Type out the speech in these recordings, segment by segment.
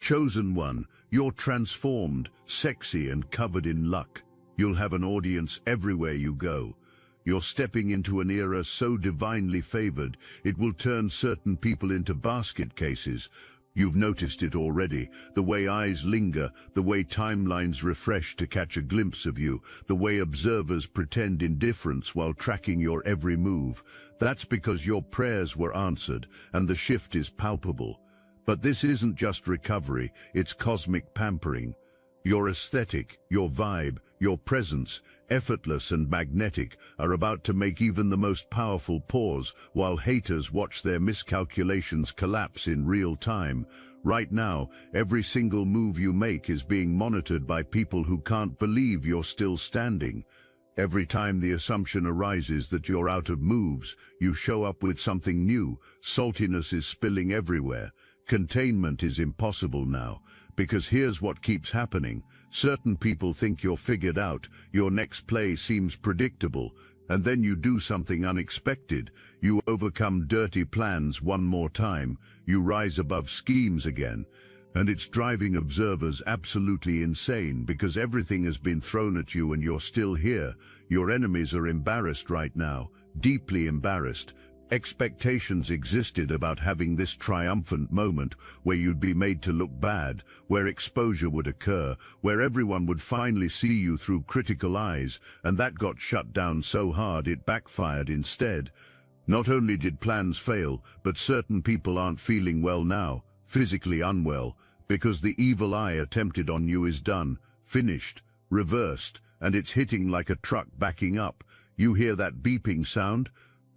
Chosen one, you're transformed, sexy and covered in luck. You'll have an audience everywhere you go. You're stepping into an era so divinely favored, it will turn certain people into basket cases. You've noticed it already, the way eyes linger, the way timelines refresh to catch a glimpse of you, the way observers pretend indifference while tracking your every move. That's because your prayers were answered, and the shift is palpable. But this isn't just recovery, it's cosmic pampering. Your aesthetic, your vibe, your presence, effortless and magnetic, are about to make even the most powerful pause, while haters watch their miscalculations collapse in real time. Right now, every single move you make is being monitored by people who can't believe you're still standing. Every time the assumption arises that you're out of moves, you show up with something new. Saltiness is spilling everywhere. Containment is impossible now, because here's what keeps happening. Certain people think you're figured out, your next play seems predictable, and then you do something unexpected. You overcome dirty plans one more time, you rise above schemes again, and it's driving observers absolutely insane because everything has been thrown at you and you're still here. Your enemies are embarrassed right now, deeply embarrassed. Expectations existed about having this triumphant moment where you'd be made to look bad, where exposure would occur, where everyone would finally see you through critical eyes, and that got shut down so hard it backfired instead. Not only did plans fail, but certain people aren't feeling well now, physically unwell, because the evil eye attempted on you is done, finished, reversed, and it's hitting like a truck backing up. You hear that beeping sound?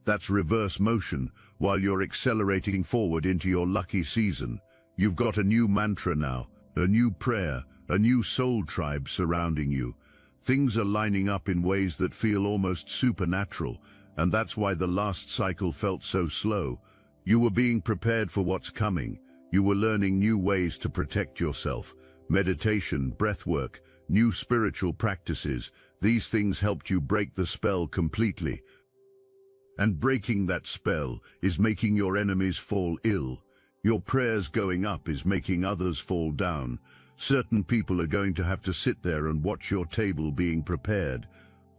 That's reverse motion, while you're accelerating forward into your lucky season. You've got a new mantra now, a new prayer, a new soul tribe surrounding you. Things are lining up in ways that feel almost supernatural, and that's why the last cycle felt so slow. You were being prepared for what's coming. You were learning new ways to protect yourself. Meditation, breathwork, new spiritual practices, these things helped you break the spell completely. And breaking that spell is making your enemies fall ill. Your prayers going up is making others fall down. Certain people are going to have to sit there and watch your table being prepared.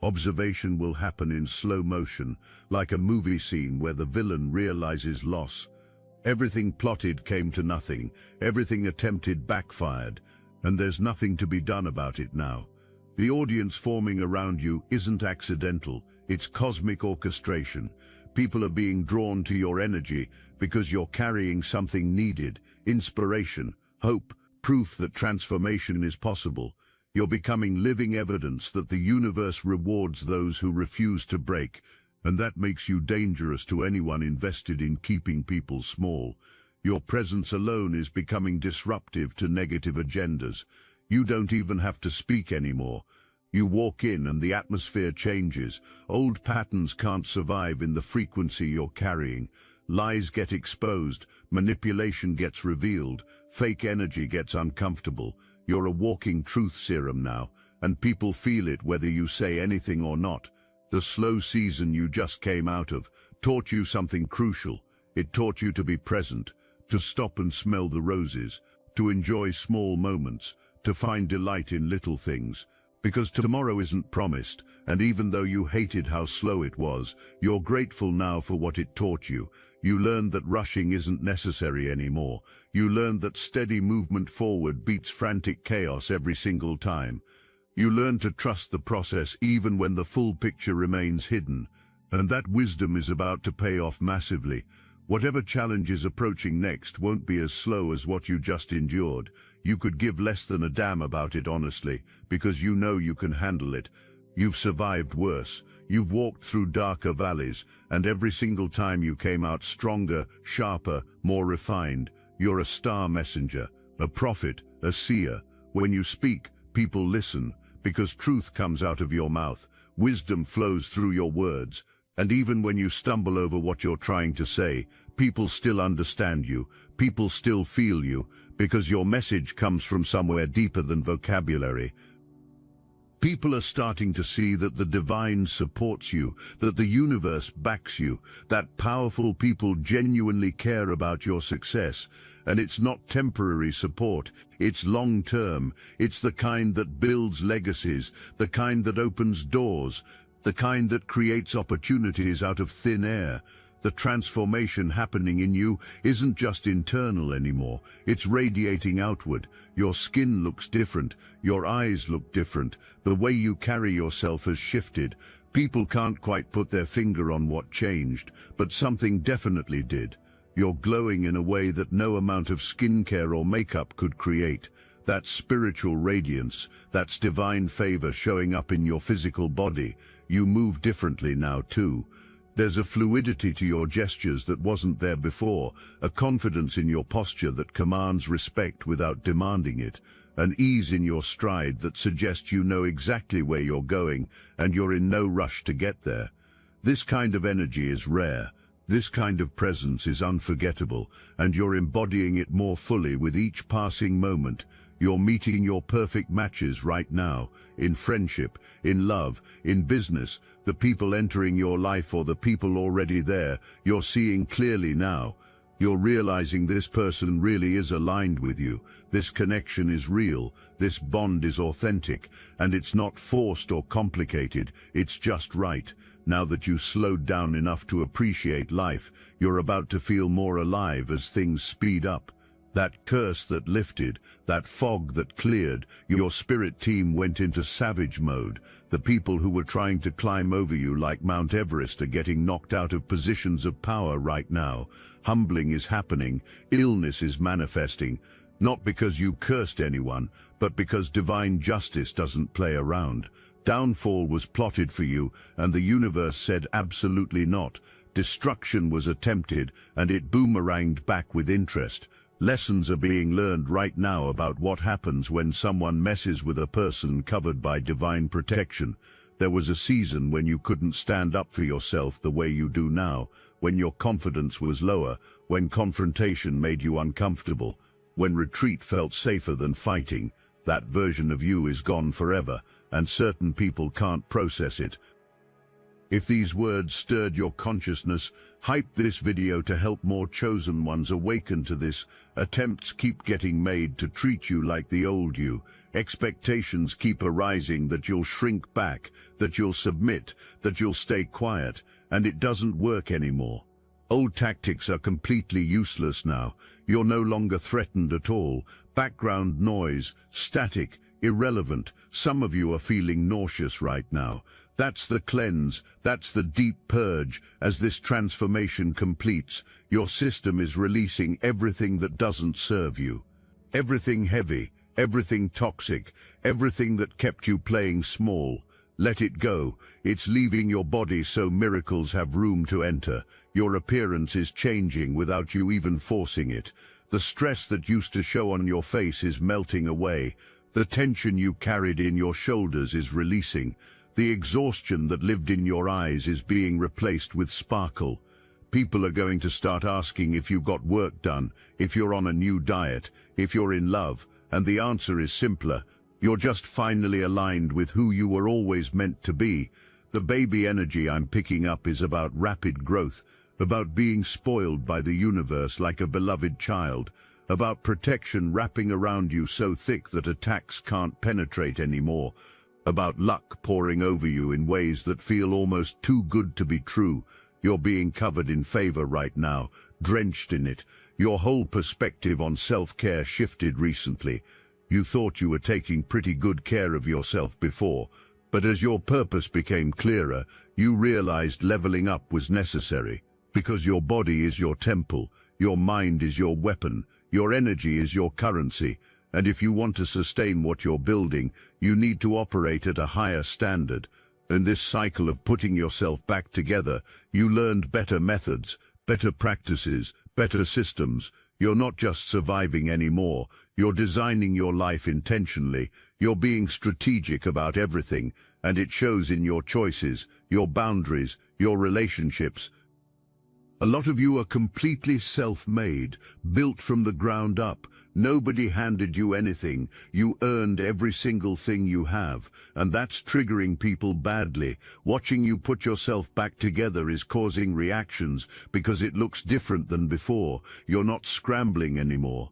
Observation will happen in slow motion, like a movie scene where the villain realizes loss. Everything plotted came to nothing, everything attempted backfired, and there's nothing to be done about it now. The audience forming around you isn't accidental, it's cosmic orchestration. People are being drawn to your energy because you're carrying something needed, inspiration, hope, proof that transformation is possible. You're becoming living evidence that the universe rewards those who refuse to break, and that makes you dangerous to anyone invested in keeping people small. Your presence alone is becoming disruptive to negative agendas. You don't even have to speak anymore. You walk in and the atmosphere changes. Old patterns can't survive in the frequency you're carrying. Lies get exposed, manipulation gets revealed, fake energy gets uncomfortable. You're a walking truth serum now, and people feel it whether you say anything or not. The slow season you just came out of taught you something crucial. It taught you to be present, to stop and smell the roses, to enjoy small moments, to find delight in little things. Because tomorrow isn't promised, and even though you hated how slow it was, you're grateful now for what it taught you. You learned that rushing isn't necessary anymore. You learned that steady movement forward beats frantic chaos every single time. You learned to trust the process even when the full picture remains hidden. And that wisdom is about to pay off massively. Whatever challenge is approaching next won't be as slow as what you just endured. You could give less than a damn about it honestly, because you know you can handle it. You've survived worse. You've walked through darker valleys, and every single time you came out stronger, sharper, more refined. You're a star messenger, a prophet, a seer. When you speak, people listen, because truth comes out of your mouth. Wisdom flows through your words. And even when you stumble over what you're trying to say, people still understand you, people still feel you, because your message comes from somewhere deeper than vocabulary. People are starting to see that the divine supports you, that the universe backs you, that powerful people genuinely care about your success. And it's not temporary support, it's long-term. It's the kind that builds legacies, the kind that opens doors, the kind that creates opportunities out of thin air. The transformation happening in you isn't just internal anymore, it's radiating outward. Your skin looks different, your eyes look different, the way you carry yourself has shifted. People can't quite put their finger on what changed, but something definitely did. You're glowing in a way that no amount of skincare or makeup could create. That's spiritual radiance, that's divine favor showing up in your physical body. You move differently now too. There's a fluidity to your gestures that wasn't there before, a confidence in your posture that commands respect without demanding it, an ease in your stride that suggests you know exactly where you're going and you're in no rush to get there. This kind of energy is rare. This kind of presence is unforgettable, and you're embodying it more fully with each passing moment. You're meeting your perfect matches right now, in friendship, in love, in business, the people entering your life or the people already there. You're seeing clearly now. You're realizing this person really is aligned with you. This connection is real, this bond is authentic, and it's not forced or complicated, it's just right. Now that you slowed down enough to appreciate life, you're about to feel more alive as things speed up. That curse that lifted, that fog that cleared, your spirit team went into savage mode. The people who were trying to climb over you like Mount Everest are getting knocked out of positions of power right now. Humbling is happening, illness is manifesting, not because you cursed anyone, but because divine justice doesn't play around. Downfall was plotted for you, and the universe said absolutely not. Destruction was attempted, and it boomeranged back with interest. Lessons are being learned right now about what happens when someone messes with a person covered by divine protection. There was a season when you couldn't stand up for yourself the way you do now, when your confidence was lower, when confrontation made you uncomfortable, when retreat felt safer than fighting. That version of you is gone forever, and certain people can't process it. If these words stirred your consciousness, hype this video to help more chosen ones awaken to this. Attempts keep getting made to treat you like the old you. Expectations keep arising that you'll shrink back, that you'll submit, that you'll stay quiet, and it doesn't work anymore. Old tactics are completely useless now. You're no longer threatened at all. Background noise, static, irrelevant. Some of you are feeling nauseous right now. That's the cleanse, that's the deep purge. As this transformation completes, your system is releasing everything that doesn't serve you. Everything heavy, everything toxic, everything that kept you playing small. Let it go. It's leaving your body so miracles have room to enter. Your appearance is changing without you even forcing it. The stress that used to show on your face is melting away. The tension you carried in your shoulders is releasing. The exhaustion that lived in your eyes is being replaced with sparkle. People are going to start asking if you got work done, if you're on a new diet, if you're in love, and the answer is simpler. You're just finally aligned with who you were always meant to be. The baby energy I'm picking up is about rapid growth, about being spoiled by the universe like a beloved child, about protection wrapping around you so thick that attacks can't penetrate anymore, about luck pouring over you in ways that feel almost too good to be true. You're being covered in favor right now, drenched in it. Your whole perspective on self-care shifted recently. You thought you were taking pretty good care of yourself before, but as your purpose became clearer, you realized leveling up was necessary. Because your body is your temple, your mind is your weapon, your energy is your currency, and if you want to sustain what you're building, you need to operate at a higher standard. In this cycle of putting yourself back together, you learned better methods, better practices, better systems. You're not just surviving anymore, you're designing your life intentionally. You're being strategic about everything, and it shows in your choices, your boundaries, your relationships. A lot of you are completely self-made, built from the ground up. Nobody handed you anything. You earned every single thing you have, and that's triggering people badly. Watching you put yourself back together is causing reactions because it looks different than before. You're not scrambling anymore.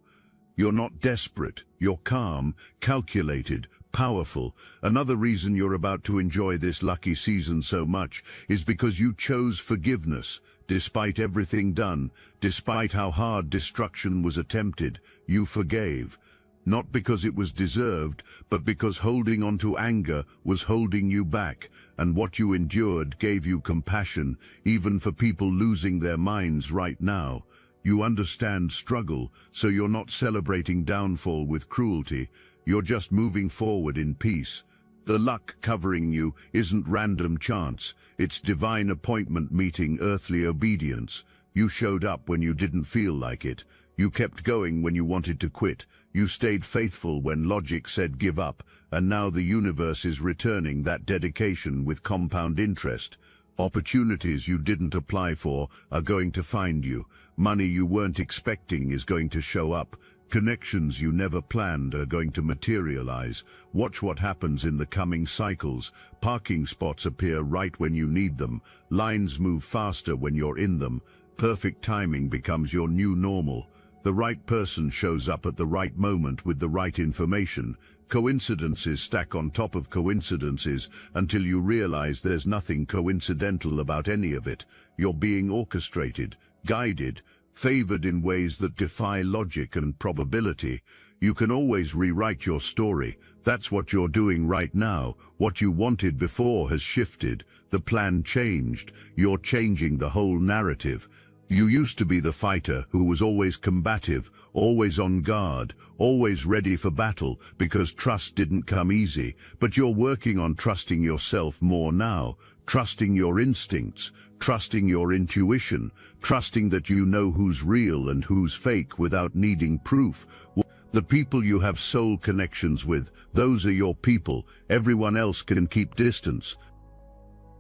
You're not desperate. You're calm, calculated, powerful. Another reason you're about to enjoy this lucky season so much is because you chose forgiveness. Despite everything done, despite how hard destruction was attempted, you forgave. Not because it was deserved, but because holding on to anger was holding you back, and what you endured gave you compassion, even for people losing their minds right now. You understand struggle, so you're not celebrating downfall with cruelty. You're just moving forward in peace. The luck covering you isn't random chance. It's divine appointment meeting earthly obedience. You showed up when you didn't feel like it. You kept going when you wanted to quit. You stayed faithful when logic said give up. And now the universe is returning that dedication with compound interest. Opportunities you didn't apply for are going to find you. Money you weren't expecting is going to show up. Connections you never planned are going to materialize. Watch what happens in the coming cycles. Parking spots appear right when you need them. Lines move faster when you're in them. Perfect timing becomes your new normal. The right person shows up at the right moment with the right information. Coincidences stack on top of coincidences until you realize there's nothing coincidental about any of it. You're being orchestrated, guided, favored in ways that defy logic and probability. You can always rewrite your story. That's what you're doing right now. What you wanted before has shifted. The plan changed. You're changing the whole narrative. You used to be the fighter who was always combative, always on guard, always ready for battle because trust didn't come easy. But you're working on trusting yourself more now, trusting your instincts, trusting your intuition, trusting that you know who's real and who's fake without needing proof. The people you have soul connections with, those are your people. Everyone else can keep distance.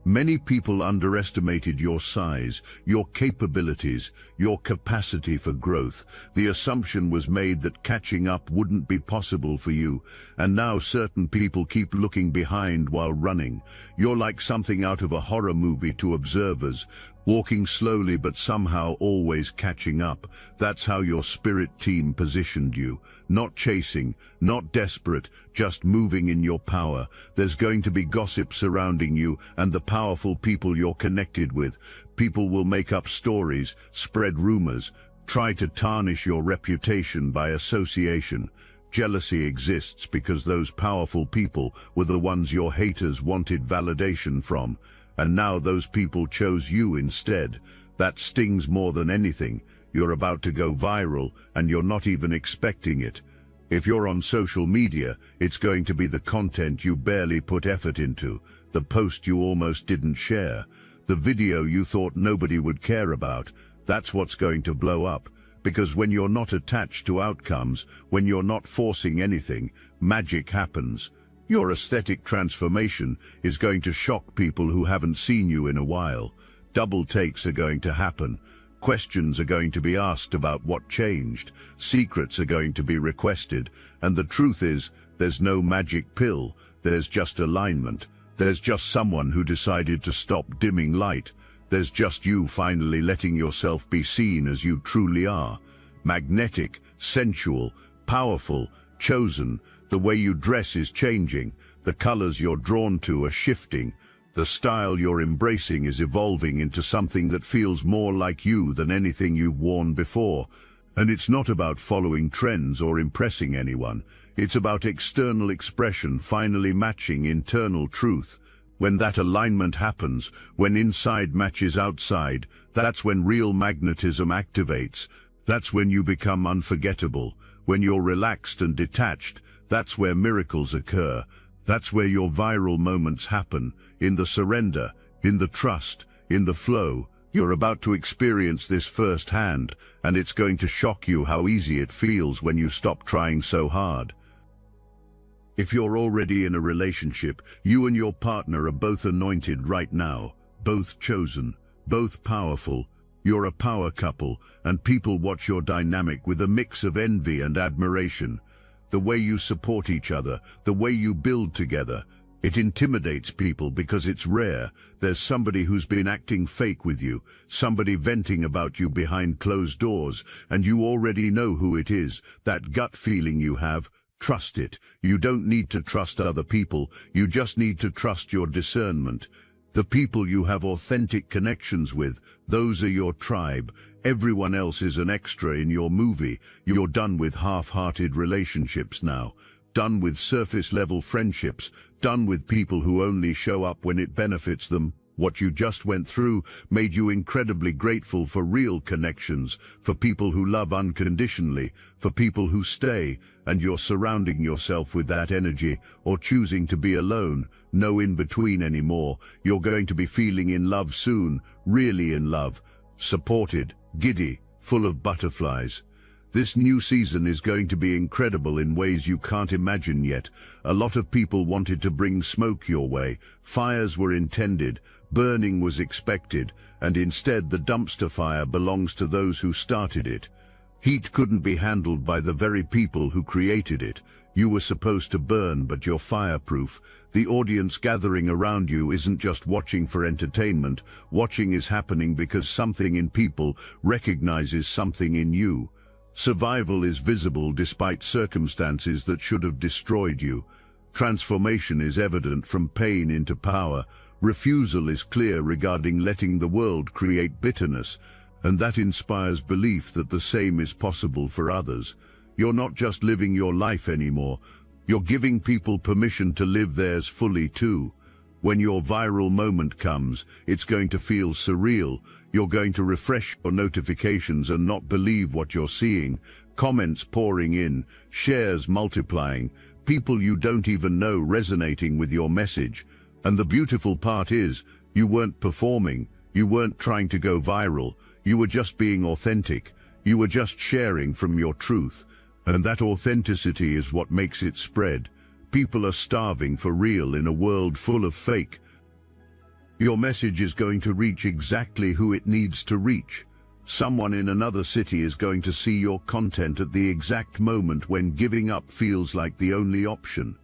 Many people underestimated your size, your capabilities, your capacity for growth. The assumption was made that catching up wouldn't be possible for you, and now certain people keep looking behind while running. You're like something out of a horror movie to observers, walking slowly but somehow always catching up. That's how your spirit team positioned you. Not chasing, not desperate, just moving in your power. There's going to be gossip surrounding you and the powerful people you're connected with. People will make up stories, spread rumors, try to tarnish your reputation by association. Jealousy exists because those powerful people were the ones your haters wanted validation from. And now those people chose you instead. That stings more than anything. You're about to go viral, and you're not even expecting it. If you're on social media, it's going to be the content you barely put effort into, the post you almost didn't share, the video you thought nobody would care about. That's what's going to blow up. Because when you're not attached to outcomes, when you're not forcing anything, magic happens. Your aesthetic transformation is going to shock people who haven't seen you in a while. Double takes are going to happen. Questions are going to be asked about what changed. Secrets are going to be requested. And the truth is, there's no magic pill. There's just alignment. There's just someone who decided to stop dimming light. There's just you finally letting yourself be seen as you truly are. Magnetic, sensual, powerful, chosen. The way you dress is changing. The colors you're drawn to are shifting. The style you're embracing is evolving into something that feels more like you than anything you've worn before. And it's not about following trends or impressing anyone. It's about external expression finally matching internal truth. When that alignment happens, when inside matches outside, that's when real magnetism activates. That's when you become unforgettable. When you're relaxed and detached, that's where miracles occur. That's where your viral moments happen. In the surrender, in the trust, in the flow. You're about to experience this firsthand, and it's going to shock you how easy it feels when you stop trying so hard. If you're already in a relationship, you and your partner are both anointed right now, both chosen, both powerful. You're a power couple, and people watch your dynamic with a mix of envy and admiration. The way you support each other, the way you build together, it intimidates people because it's rare. There's somebody who's been acting fake with you, somebody venting about you behind closed doors, and you already know who it is. That gut feeling you have, trust it. You don't need to trust other people, you just need to trust your discernment. The people you have authentic connections with, those are your tribe. Everyone else is an extra in your movie. You're done with half-hearted relationships now. Done with surface-level friendships. Done with people who only show up when it benefits them. What you just went through made you incredibly grateful for real connections, for people who love unconditionally, for people who stay, and you're surrounding yourself with that energy, or choosing to be alone. No in-between anymore. You're going to be feeling in love soon, really in love, supported, giddy, full of butterflies. This new season is going to be incredible in ways you can't imagine yet. A lot of people wanted to bring smoke your way. Fires were intended, burning was expected, and instead the dumpster fire belongs to those who started it. Heat couldn't be handled by the very people who created it. You were supposed to burn, but you're fireproof. The audience gathering around you isn't just watching for entertainment. Watching is happening because something in people recognizes something in you. Survival is visible despite circumstances that should have destroyed you. Transformation is evident from pain into power. Refusal is clear regarding letting the world create bitterness, and that inspires belief that the same is possible for others. You're not just living your life anymore, you're giving people permission to live theirs fully too. When your viral moment comes, it's going to feel surreal. You're going to refresh your notifications and not believe what you're seeing. Comments pouring in, shares multiplying, people you don't even know resonating with your message. And the beautiful part is, you weren't performing, you weren't trying to go viral, you were just being authentic, you were just sharing from your truth. And that authenticity is what makes it spread. People are starving for real in a world full of fake. Your message is going to reach exactly who it needs to reach. Someone in another city is going to see your content at the exact moment when giving up feels like the only option.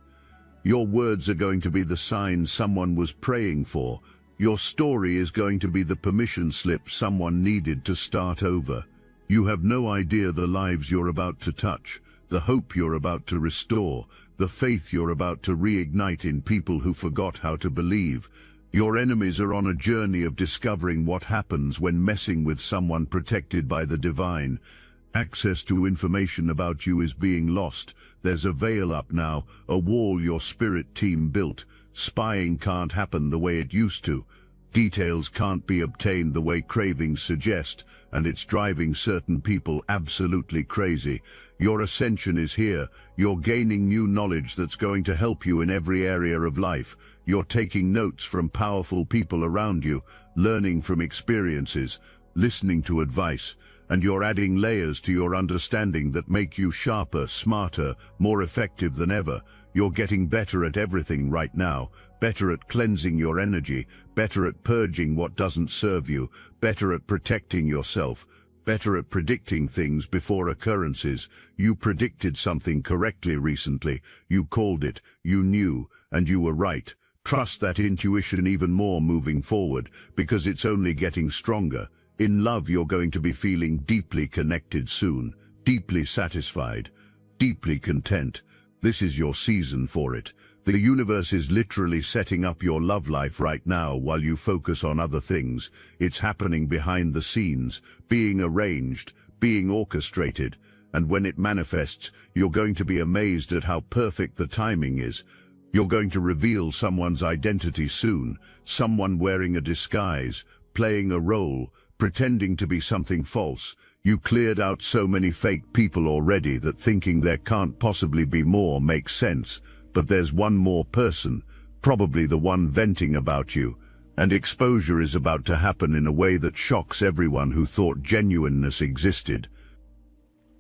Your words are going to be the sign someone was praying for. Your story is going to be the permission slip someone needed to start over. You have no idea the lives you're about to touch, the hope you're about to restore, the faith you're about to reignite in people who forgot how to believe. Your enemies are on a journey of discovering what happens when messing with someone protected by the divine. Access to information about you is being lost. There's a veil up now, a wall your spirit team built. Spying can't happen the way it used to. Details can't be obtained the way cravings suggest, and it's driving certain people absolutely crazy. Your ascension is here. You're gaining new knowledge that's going to help you in every area of life. You're taking notes from powerful people around you, learning from experiences, listening to advice, and you're adding layers to your understanding that make you sharper, smarter, more effective than ever. You're getting better at everything right now, better at cleansing your energy, better at purging what doesn't serve you, better at protecting yourself, better at predicting things before occurrences. You predicted something correctly recently. You called it, you knew, and you were right. Trust that intuition even more moving forward, because it's only getting stronger. In love, you're going to be feeling deeply connected soon, deeply satisfied, deeply content. This is your season for it. The universe is literally setting up your love life right now while you focus on other things. It's happening behind the scenes, being arranged, being orchestrated, and when it manifests, you're going to be amazed at how perfect the timing is. You're going to reveal someone's identity soon, someone wearing a disguise, playing a role, pretending to be something false. You cleared out so many fake people already that thinking there can't possibly be more makes sense. But there's one more person, probably the one venting about you, and exposure is about to happen in a way that shocks everyone who thought genuineness existed.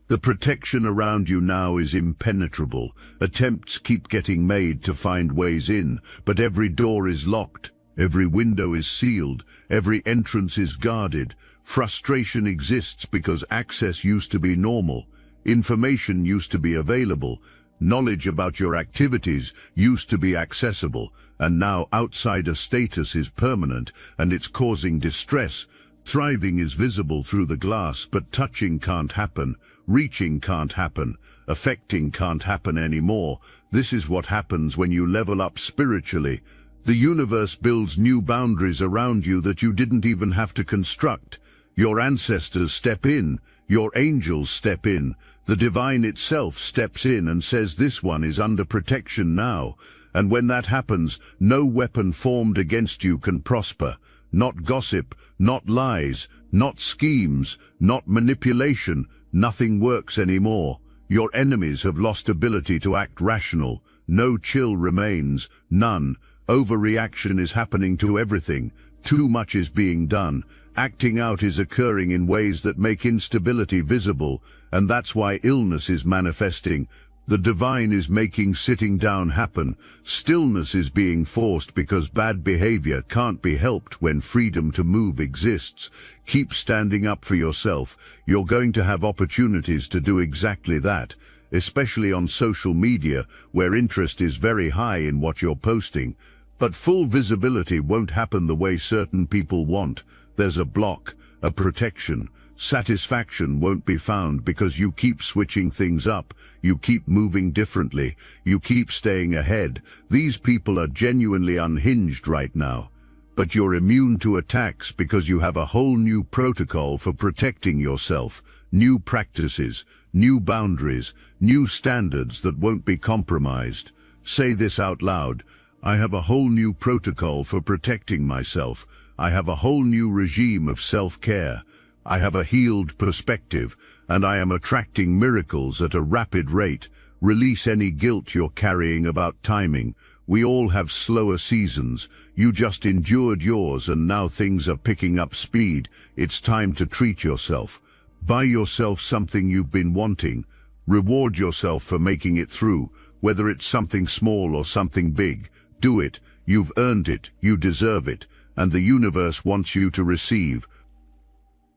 The protection around you now is impenetrable. Attempts keep getting made to find ways in, but every door is locked, Every window is sealed, every entrance is guarded. Frustration exists because access used to be normal, information used to be available, knowledge about your activities used to be accessible, and now outsider status is permanent and it's causing distress. Thriving is visible through the glass, but touching can't happen, reaching can't happen, affecting can't happen anymore. This is what happens when you level up spiritually. The universe builds new boundaries around you that you didn't even have to construct. Your ancestors step in, your angels step in, the divine itself steps in and says this one is under protection now. And when that happens, no weapon formed against you can prosper. Not gossip, not lies, not schemes, not manipulation. Nothing works anymore. Your enemies have lost ability to act rational. No chill remains, none. Overreaction is happening to everything. Too much is being done. Acting out is occurring in ways that make instability visible, and that's why illness is manifesting. The divine is making sitting down happen. Stillness is being forced because bad behavior can't be helped when freedom to move exists. Keep standing up for yourself. You're going to have opportunities to do exactly that, especially on social media, where interest is very high in what you're posting. But full visibility won't happen the way certain people want. There's a block, a protection. Satisfaction won't be found because you keep switching things up, you keep moving differently, you keep staying ahead. These people are genuinely unhinged right now. But you're immune to attacks because you have a whole new protocol for protecting yourself, new practices, new boundaries, new standards that won't be compromised. Say this out loud. I have a whole new protocol for protecting myself. I have a whole new regime of self-care. I have a healed perspective, and I am attracting miracles at a rapid rate. Release any guilt you're carrying about timing. We all have slower seasons. You just endured yours, and now things are picking up speed. It's time to treat yourself. Buy yourself something you've been wanting. Reward yourself for making it through, whether it's something small or something big. Do it. You've earned it. You deserve it. And the universe wants you to receive.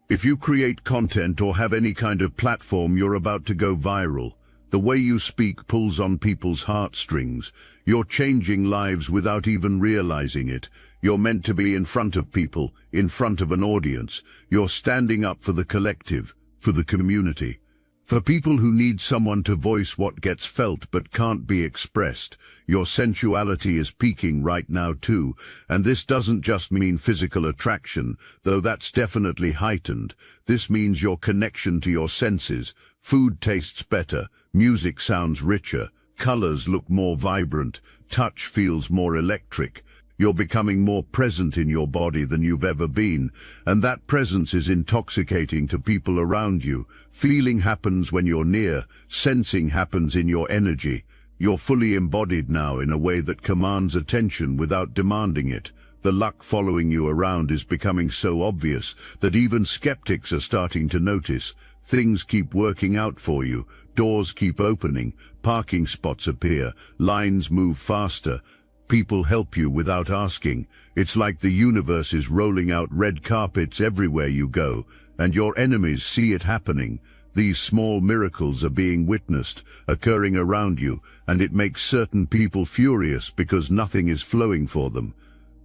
If you create content or have any kind of platform, you're about to go viral. The way you speak pulls on people's heartstrings. You're changing lives without even realizing it. You're meant to be in front of people, in front of an audience. You're standing up for the collective, for the community. For people who need someone to voice what gets felt but can't be expressed. Your sensuality is peaking right now too, and this doesn't just mean physical attraction, though that's definitely heightened. This means your connection to your senses. Food tastes better, music sounds richer, colors look more vibrant, touch feels more electric. You're becoming more present in your body than you've ever been, and that presence is intoxicating to people around you. Feeling happens when you're near, sensing happens in your energy. You're fully embodied now in a way that commands attention without demanding it. The luck following you around is becoming so obvious that even skeptics are starting to notice. Things keep working out for you, doors keep opening, parking spots appear, lines move faster. People help you without asking. It's like the universe is rolling out red carpets everywhere you go, and your enemies see it happening. These small miracles are being witnessed, occurring around you, and it makes certain people furious because nothing is flowing for them.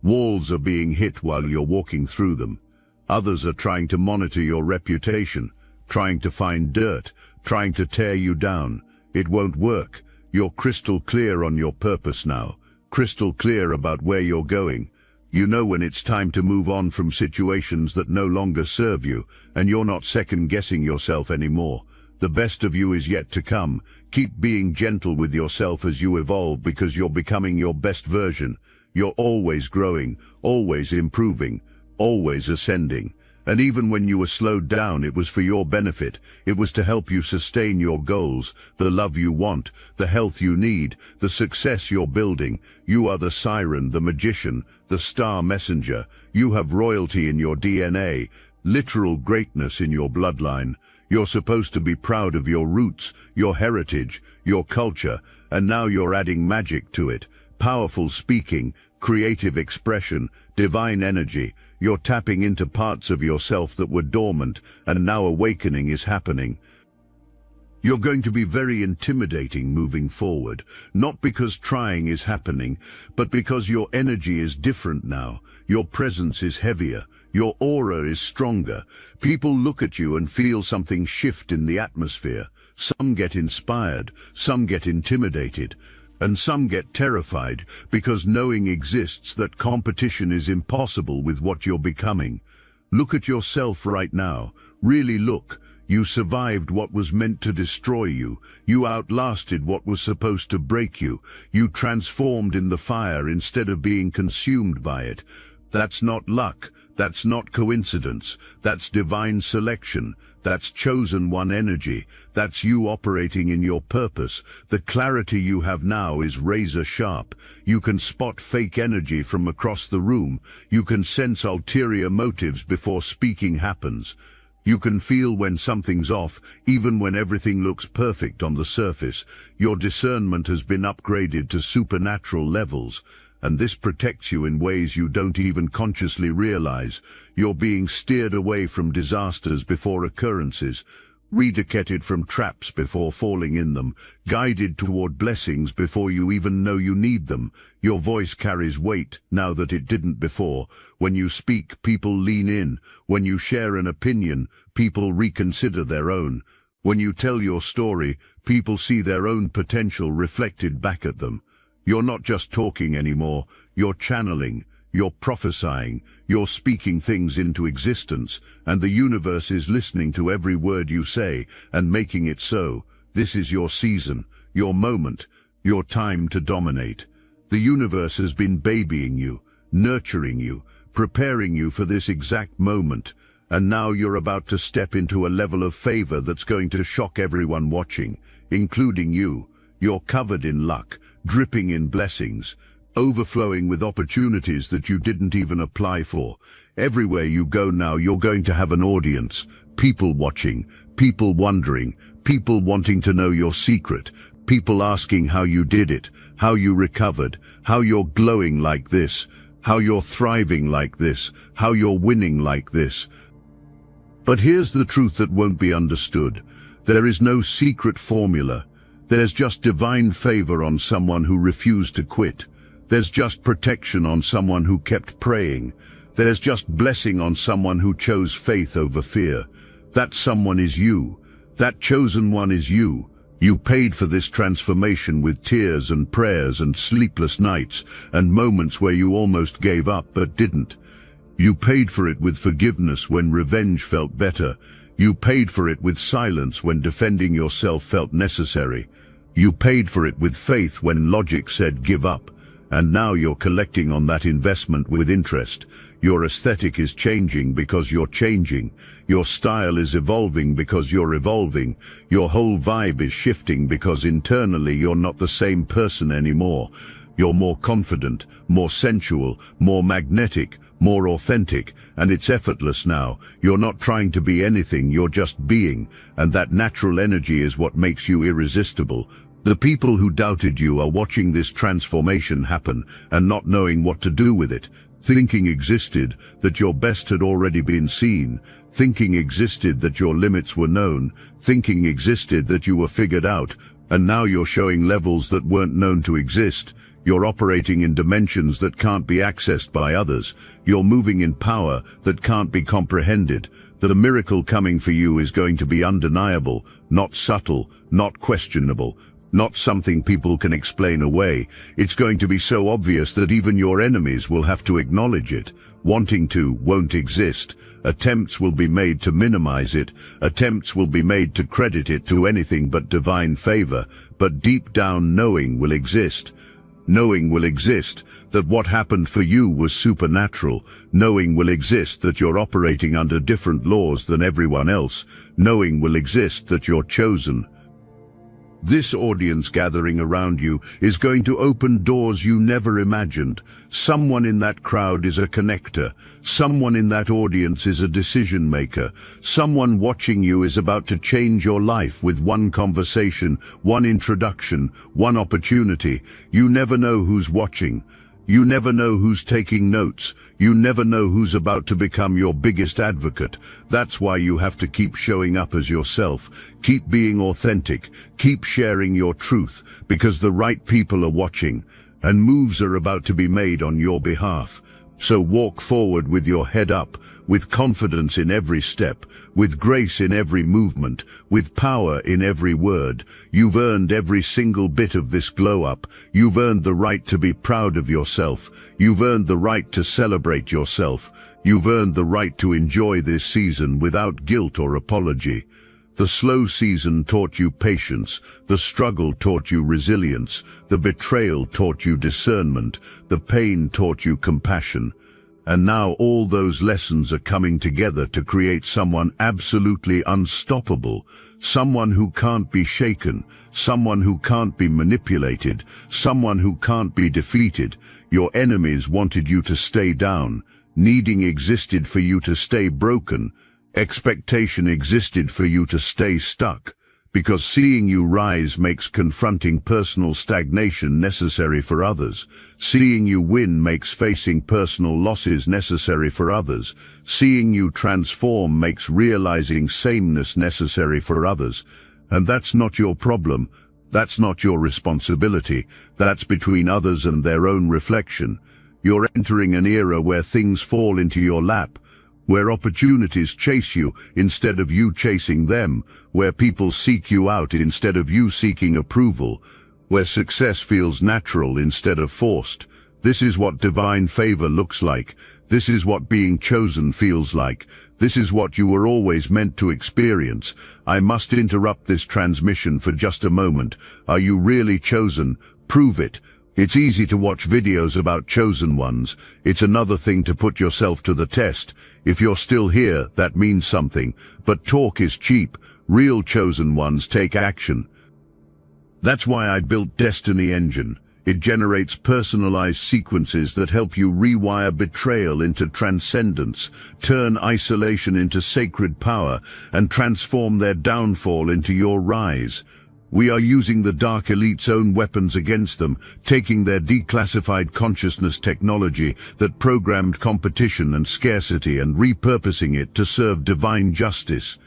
Walls are being hit while you're walking through them. Others are trying to monitor your reputation, trying to find dirt, trying to tear you down. It won't work. You're crystal clear on your purpose now. Crystal clear about where you're going. You know when it's time to move on from situations that no longer serve you, and you're not second-guessing yourself anymore. The best of you is yet to come. Keep being gentle with yourself as you evolve, because you're becoming your best version. You're always growing, always improving, always ascending. And even when you were slowed down, it was for your benefit. It was to help you sustain your goals, the love you want, the health you need, the success you're building. You are the siren, the magician, the star messenger. You have royalty in your DNA, literal greatness in your bloodline. You're supposed to be proud of your roots, your heritage, your culture, and now you're adding magic to it. Powerful speaking, creative expression, divine energy. You're tapping into parts of yourself that were dormant, and now awakening is happening. You're going to be very intimidating moving forward, not because trying is happening, but because your energy is different now. Your presence is heavier. Your aura is stronger. People look at you and feel something shift in the atmosphere. Some get inspired, some get intimidated, and some get terrified because knowing exists that competition is impossible with what you're becoming. Look at yourself right now. Really look. You survived what was meant to destroy you. You outlasted what was supposed to break you. You transformed in the fire instead of being consumed by it. That's not luck. That's not coincidence. That's divine selection. That's chosen one energy. That's you operating in your purpose. The clarity you have now is razor sharp. You can spot fake energy from across the room. You can sense ulterior motives before speaking happens. You can feel when something's off, even when everything looks perfect on the surface. Your discernment has been upgraded to supernatural levels, and this protects you in ways you don't even consciously realize. You're being steered away from disasters before occurrences, redirected from traps before falling in them, guided toward blessings before you even know you need them. Your voice carries weight now that it didn't before. When you speak, people lean in. When you share an opinion, people reconsider their own. When you tell your story, people see their own potential reflected back at them. You're not just talking anymore, you're channeling. You're prophesying, you're speaking things into existence, and the universe is listening to every word you say and making it so. This is your season, your moment, your time to dominate. The universe has been babying you, nurturing you, preparing you for this exact moment, and now you're about to step into a level of favor that's going to shock everyone watching, including you. You're covered in luck, dripping in blessings, overflowing with opportunities that you didn't even apply for. Everywhere you go now, you're going to have an audience, people watching, people wondering, people wanting to know your secret, people asking how you did it, how you recovered, how you're glowing like this, how you're thriving like this, how you're winning like this. But here's the truth that won't be understood. There is no secret formula. There's just divine favor on someone who refused to quit. There's just protection on someone who kept praying. There's just blessing on someone who chose faith over fear. That someone is you. That chosen one is you. You paid for this transformation with tears and prayers and sleepless nights and moments where you almost gave up but didn't. You paid for it with forgiveness when revenge felt better. You paid for it with silence when defending yourself felt necessary. You paid for it with faith when logic said give up. And now you're collecting on that investment with interest. Your aesthetic is changing because you're changing. Your style is evolving because you're evolving. Your whole vibe is shifting because internally you're not the same person anymore. You're more confident, more sensual, more magnetic, more authentic, and it's effortless now. You're not trying to be anything, you're just being, and that natural energy is what makes you irresistible. The people who doubted you are watching this transformation happen and not knowing what to do with it. Thinking existed that your best had already been seen. Thinking existed that your limits were known. Thinking existed that you were figured out. And now you're showing levels that weren't known to exist. You're operating in dimensions that can't be accessed by others. You're moving in power that can't be comprehended. The miracle coming for you is going to be undeniable, not subtle, not questionable. Not something people can explain away. It's going to be so obvious that even your enemies will have to acknowledge it. Wanting to won't exist. Attempts will be made to minimize it. Attempts will be made to credit it to anything but divine favor. But deep down, knowing will exist. Knowing will exist that what happened for you was supernatural. Knowing will exist that you're operating under different laws than everyone else. Knowing will exist that you're chosen. This audience gathering around you is going to open doors you never imagined. Someone in that crowd is a connector. Someone in that audience is a decision maker. Someone watching you is about to change your life with one conversation, one introduction, one opportunity. You never know who's watching. You never know who's taking notes. You never know who's about to become your biggest advocate. That's why you have to keep showing up as yourself. Keep being authentic. Keep sharing your truth, because the right people are watching, and moves are about to be made on your behalf. So walk forward with your head up, with confidence in every step, with grace in every movement, with power in every word. You've earned every single bit of this glow up. You've earned the right to be proud of yourself. You've earned the right to celebrate yourself. You've earned the right to enjoy this season without guilt or apology. The slow season taught you patience, the struggle taught you resilience, the betrayal taught you discernment, the pain taught you compassion. And now all those lessons are coming together to create someone absolutely unstoppable, someone who can't be shaken, someone who can't be manipulated, someone who can't be defeated. Your enemies wanted you to stay down. Needing existed for you to stay broken. Expectation existed for you to stay stuck, because seeing you rise makes confronting personal stagnation necessary for others. Seeing you win makes facing personal losses necessary for others. Seeing you transform makes realizing sameness necessary for others. And that's not your problem. That's not your responsibility. That's between others and their own reflection. You're entering an era where things fall into your lap, where opportunities chase you instead of you chasing them, where people seek you out instead of you seeking approval, where success feels natural instead of forced. This is what divine favor looks like. This is what being chosen feels like. This is what you were always meant to experience. I must interrupt this transmission for just a moment. Are you really chosen? Prove it. It's easy to watch videos about chosen ones. It's another thing to put yourself to the test. If you're still here, that means something. But talk is cheap. Real chosen ones take action. That's why I built Destiny Engine. It generates personalized sequences that help you rewire betrayal into transcendence, turn isolation into sacred power, and transform their downfall into your rise. We are using the Dark Elite's own weapons against them, taking their declassified consciousness technology that programmed competition and scarcity and repurposing it to serve divine justice.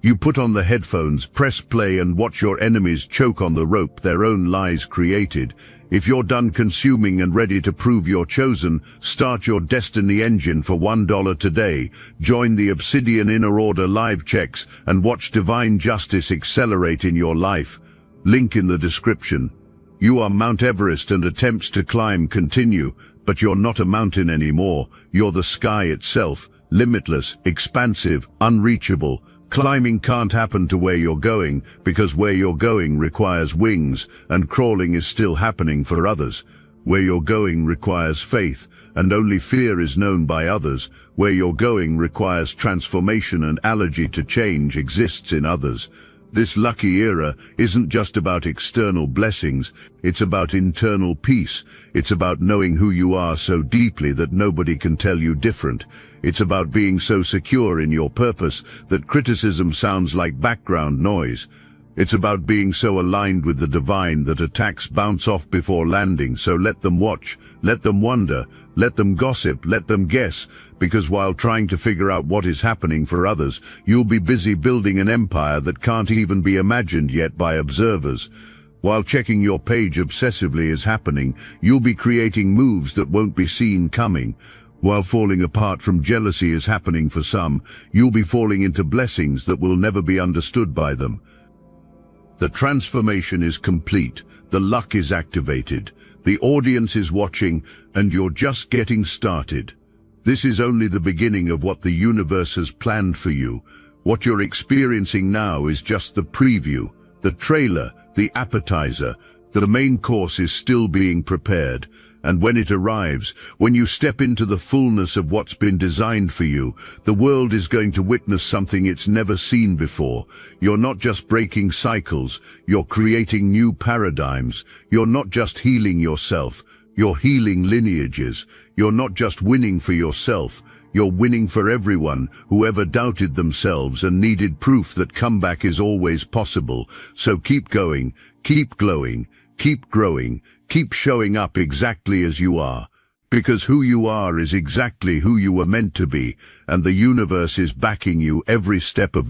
You put on the headphones, press play, and watch your enemies choke on the rope their own lies created. If you're done consuming and ready to prove you're chosen, start your Destiny Engine for $1 today. Join the Obsidian Inner Order live checks and watch divine justice accelerate in your life. Link in the description. You are Mount Everest and attempts to climb continue, but you're not a mountain anymore. You're the sky itself, limitless, expansive, unreachable. Climbing can't happen to where you're going, because where you're going requires wings, and crawling is still happening for others. Where you're going requires faith, and only fear is known by others. Where you're going requires transformation, and allergy to change exists in others. This lucky era isn't just about external blessings, it's about internal peace. It's about knowing who you are so deeply that nobody can tell you different. It's about being so secure in your purpose that criticism sounds like background noise. It's about being so aligned with the divine that attacks bounce off before landing. So let them watch, let them wonder, let them gossip, let them guess, because while trying to figure out what is happening for others, you'll be busy building an empire that can't even be imagined yet by observers. While checking your page obsessively is happening, you'll be creating moves that won't be seen coming. While falling apart from jealousy is happening for some, you'll be falling into blessings that will never be understood by them. The transformation is complete, the luck is activated, the audience is watching, and you're just getting started. This is only the beginning of what the universe has planned for you. What you're experiencing now is just the preview, the trailer, the appetizer. The main course is still being prepared. And when it arrives, when you step into the fullness of what's been designed for you, the world is going to witness something it's never seen before. You're not just breaking cycles, you're creating new paradigms. You're not just healing yourself, you're healing lineages. You're not just winning for yourself, you're winning for everyone who ever doubted themselves and needed proof that comeback is always possible. So keep going, keep glowing, keep growing, keep showing up exactly as you are. Because who you are is exactly who you were meant to be, and the universe is backing you every step of the